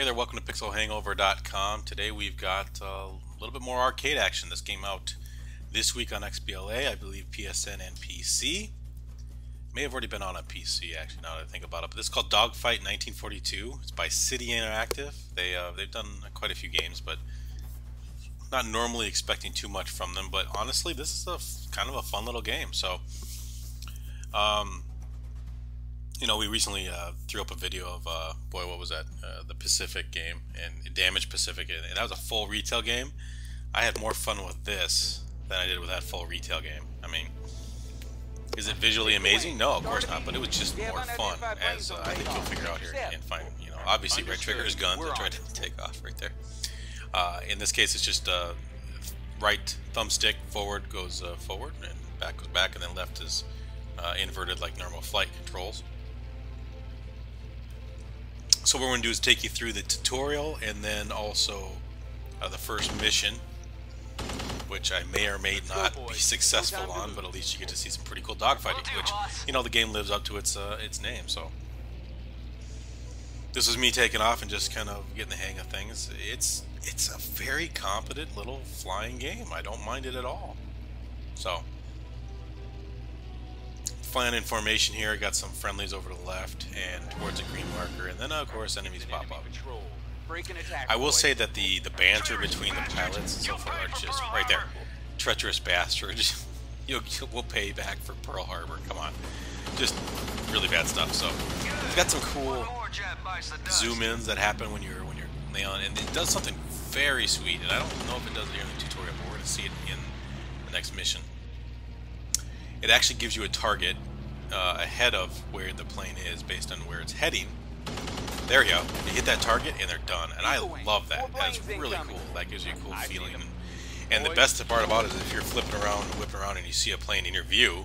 Hey there, welcome to pixelhangover.com. Today we've got a little bit more arcade action. This came out this week on XBLA, I believe PSN and PC. May have already been on a PC actually, now that I think about it. But this is called Dogfight 1942. It's by City Interactive. They've done quite a few games, but not normally expecting too much from them. But honestly, this is a kind of a fun little game. So, you know, we recently threw up a video of, boy, what was that? The Pacific game, and Damage Pacific, and that was a full retail game. I had more fun with this than I did with that full retail game. I mean, is it visually amazing? No, of course not, but it was just more fun, as I think you'll figure out here and find, you know, obviously right trigger is guns, I tried to take off right there. In this case, it's just right thumbstick forward goes forward, and back goes back, and then left is inverted like normal flight controls. So what we're going to do is take you through the tutorial and then also the first mission, which I may or may not be successful on, but at least you get to see some pretty cool dogfighting, which, you know, the game lives up to its name. So this was me taking off and just kind of getting the hang of things. It's a very competent little flying game. I don't mind it at all. So flying in formation here, got some friendlies over to the left and towards a green marker, and then of course enemies pop up. I will say that the banter between the pilots so far are just right there. Treacherous bastards. We'll pay back for Pearl Harbor. Come on, just really bad stuff. So it's got some cool zoom ins that happen when you're nailing, and it does something very sweet. And I don't know if it does it here in the tutorial, but we're going to see it in the next mission. It actually gives you a target ahead of where the plane is based on where it's heading. There you go. You hit that target and they're done. And I love that. That's really cool. That gives you a cool feeling. And the best part about it is if you're flipping around, whipping around, and you see a plane in your view,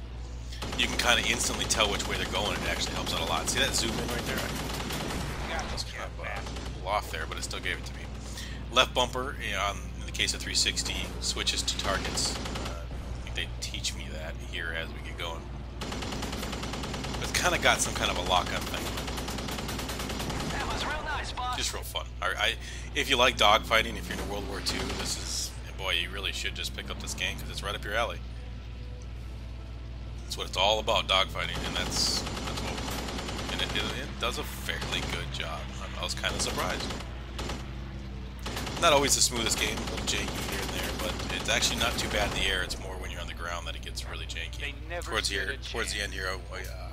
you can kind of instantly tell which way they're going. It actually helps out a lot. See that zoom in right there? I was kind of a little off there, but it still gave it to me. Left bumper, in the case of 360, switches to targets. I think they teach me that here as we get going. It's kind of got some kind of a lock-on thing. That was real nice, boss. Just real fun. If you like dogfighting, if you're in World War II, this is, boy, you really should just pick up this game because it's right up your alley. That's what it's all about, dogfighting, and that's what, and it does a fairly good job. I was kind of surprised. Not always the smoothest game, a little janky here and there, but it's actually not too bad in the air. It's more when you're on the ground that it gets really janky. Towards the end here,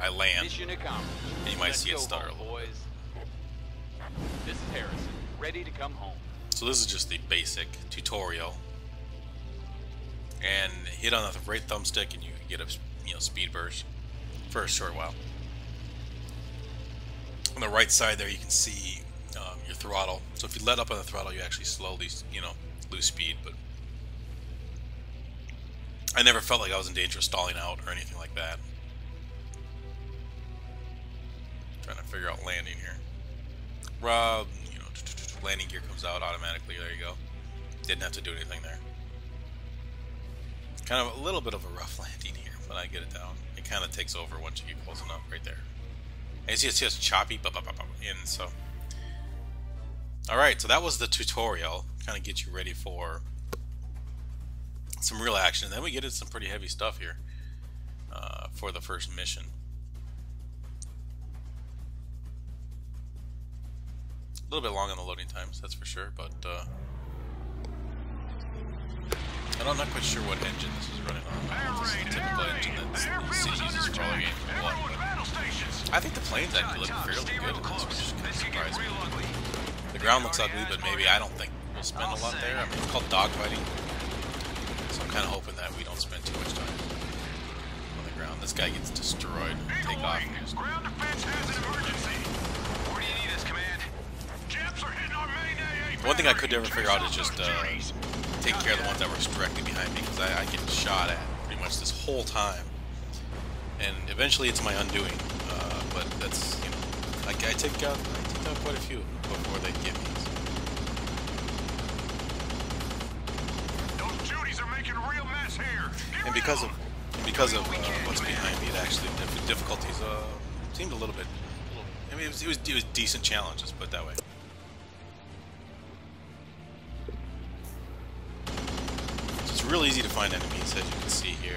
I land, and you might see it stutter a little bit. This is Harrison, ready to come home. So this is just the basic tutorial, and hit on the right thumbstick, and you get a speed burst for a short while. On the right side there, you can see your throttle. So if you let up on the throttle, you actually slowly, lose speed. But I never felt like I was in danger of stalling out or anything like that. Trying to figure out landing here. Landing gear comes out automatically. There you go. Didn't have to do anything there. Kind of a little bit of a rough landing here, but I get it down. It kind of takes over once you get close enough right there. And you see it's just choppy, in, so. Alright, so that was the tutorial. Kind of get you ready for some real action. And then we get into some pretty heavy stuff here for the first mission. A little bit long on the loading times, that's for sure, but I'm not quite sure what engine this is running on. This is the typical engine that the city uses for all the games. I think the planes actually look fairly good in this, which kind of surprised me. The ground looks ugly, but maybe I don't think we'll spend a lot there. I mean, it's called dogfighting, so I'm kind of hoping that we don't spend too much time on the ground. This guy gets destroyed. Take off. Ground defense has an emergency. Where do you need us, command? Japs are hitting our main AA. One thing I could never figure out is just taking care of the ones that were directly behind me, because I get shot at pretty much this whole time, and eventually it's my undoing. But that's, I take out quite a few before they get me. Those Judies are making a real mess here. And because of what's behind me, it actually difficulties seemed a little bit. I mean, it was decent challenge. Let's put it that way. real easy to find enemies, as you can see here.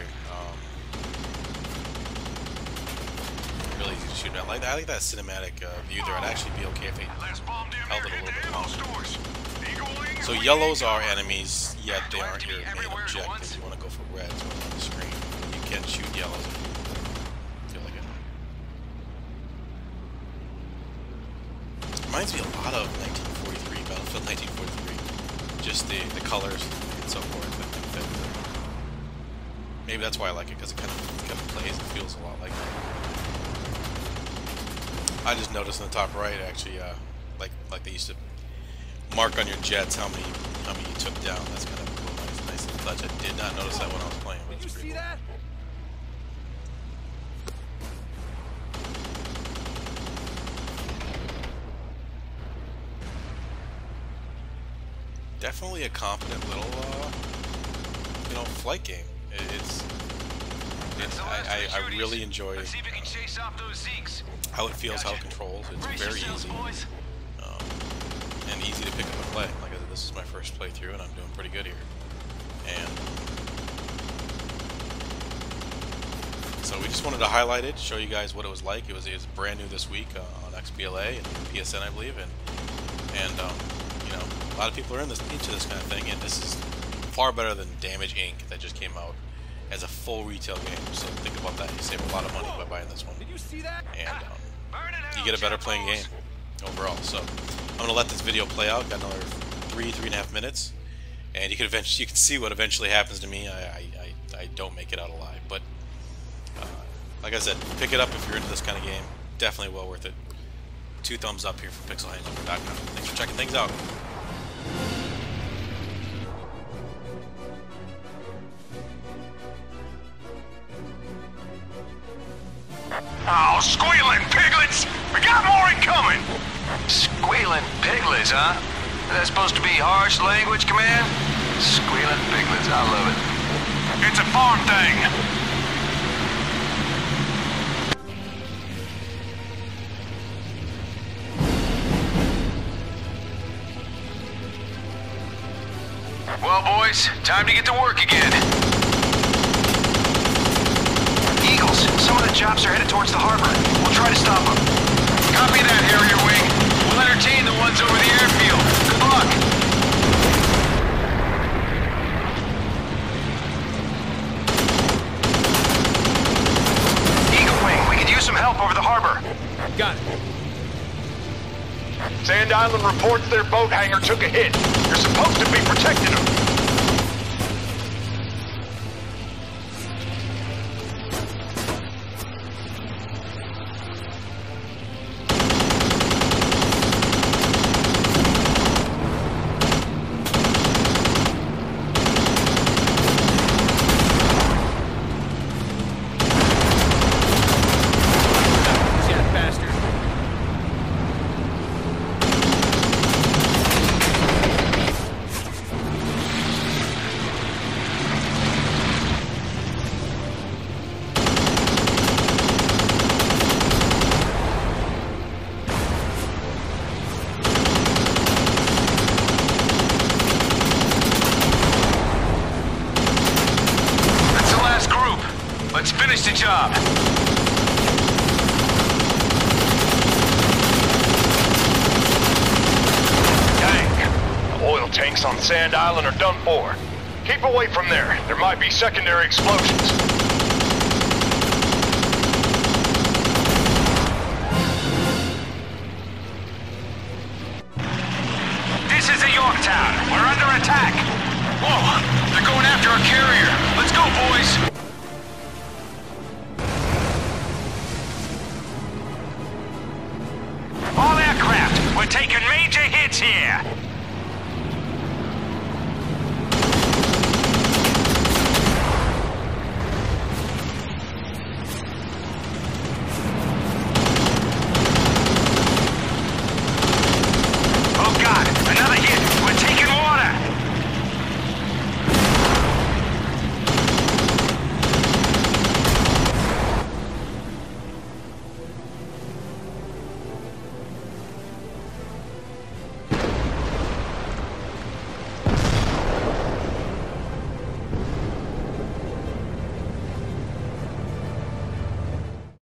Really easy to shoot. I like that cinematic view there. I'd actually be okay if they held it a little bit longer. So yellows are enemies, yet they aren't your main objective. You want to go for reds when on the screen. You can shoot yellows if you feel like it. Reminds me a lot of 1943, Battlefield 1943. Just the colors and so forth. I think that maybe that's why I like it, because it kind of plays and feels a lot like that. I just noticed in the top right, actually, like they used to mark on your jets how many you took down. That's kind of a cool, nice little touch. I did not notice that when I was playing. Did you see that? Definitely a confident little, flight game. I really enjoy how it feels, how it controls. It's very easy. And easy to pick up and play. Like I said, this is my first playthrough, and I'm doing pretty good here. And so we just wanted to highlight it, show you guys what it was like. It was brand new this week on XBLA and PSN, I believe, and a lot of people are into this kind of thing, and this is far better than Damage Inc. that just came out as a full retail game. So think about that. You save a lot of money by buying this one. Did you see that? And you get a better playing game overall. So I'm gonna let this video play out. Got another 3.5 minutes, and you can see what eventually happens to me. I don't make it out alive, but like I said, pick it up if you're into this kind of game. Definitely well worth it. 2 thumbs up here for pixelhangover.com. Thanks for checking things out. Oh, squealing piglets! We got more incoming! Squealing piglets, huh? Is that supposed to be harsh language, Command? Squealing piglets, I love it. It's a farm thing! Well, boys, time to get to work again. Eagles, some of the chops are headed towards the harbor. We'll try to stop them. Copy that, Harrier Wing. We'll entertain the ones over the airfield. Good luck. Eagle Wing, we could use some help over the harbor. Got it. Sand Island reports their boat hangar took a hit. You're supposed to be protecting them. Let's finish the job. Dang. The oil tanks on Sand Island are done for. Keep away from there. There might be secondary explosions. This is a Yorktown. We're under attack. Whoa, they're going after our carrier. Let's go, boys. All aircraft, we're taking major hits here.